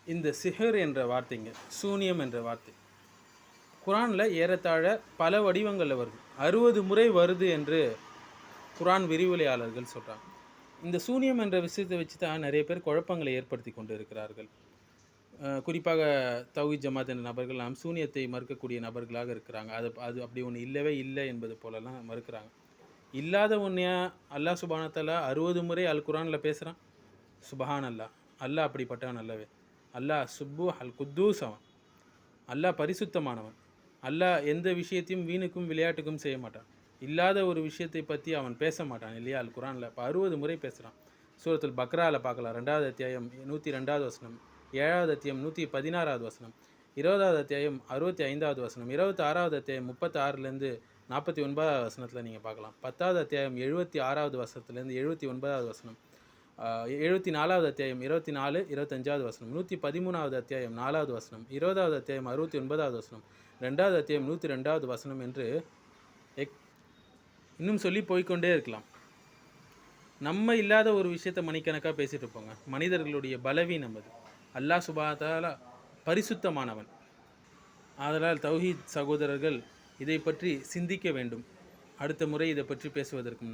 இந்த சிஹர் என்ற வார்த்தைங்க, சூனியம் என்ற வார்த்தை குரானில் ஏறத்தாழ பல வடிவங்களில் வருது. 60 முறை வருது என்று குரான் விரிவுரையாளர்கள் சொல்கிறாங்க. இந்த சூனியம் என்ற விஷயத்தை வச்சு தான் நிறைய பேர் குழப்பங்களை ஏற்படுத்தி கொண்டு இருக்கிறார்கள். குறிப்பாக தௌஹீத் ஜமாத் என்ற நபர்கள்லாம் சூனியத்தை மறுக்கக்கூடிய நபர்களாக இருக்கிறாங்க. அது அப்படி ஒன்று இல்லவே இல்லை என்பது போலலாம் மறுக்கிறாங்க. இல்லாத ஒன்றையா அல்லாஹ் சுப்ஹானஹு வ தஆலா 60 முறை அல் குரானில் பேசுகிறான். சுபஹான் அல்லாஹ், அல்லாஹ் அப்படிப்பட்டவன் அல்லவே. அல்லாஹ் சுப்பு அல் குத்தூஸ், அவன் அல்லாஹ் பரிசுத்தமானவன். அல்லாஹ் எந்த விஷயத்தையும் வீணுக்கும் விளையாட்டுக்கும் செய்ய மாட்டான். இல்லாத ஒரு விஷயத்தை பற்றி அவன் பேச மாட்டான் இல்லையா? அல் குரானில் இப்போ 60 முறை பேசுகிறான். சூரத்துல் பக்ராவில் பார்க்கலாம். 2வது அத்தியாயம் 102வது வசனம், 7வது அத்தியாயம் 116வது வசனம், 20வது அத்தியாயம் 65வது வசனம், 26வது அத்தியாயம் 36லேருந்து 49வது வசனத்தில் நீங்கள் பார்க்கலாம். 10வது அத்தியாயம் 76வது வசனத்துலேருந்து 79வது வசனம், 74வது அத்தியாயம் 24, 25வது வசனம், 113வது அத்தியாயம் 4வது வசனம், 20வது அத்தியாயம் 69வது வசனம், 2வது அத்தியாயம் 102வது வசனம் என்று இன்னும் சொல்லி போய்கொண்டே இருக்கலாம். நம்ம இல்லாத ஒரு விஷயத்தை மணிக்கணக்காக பேசிகிட்டு இருப்போங்க. மனிதர்களுடைய பலவீனம் அது. அல்லாஹ் சுப்ஹானஹு வ தஆலா பரிசுத்தமானவன். ஆதலால் தௌஹீத் சகோதரர்கள் இதை பற்றி சிந்திக்க வேண்டும். அடுத்த முறை இதை பற்றி பேசுவதற்கு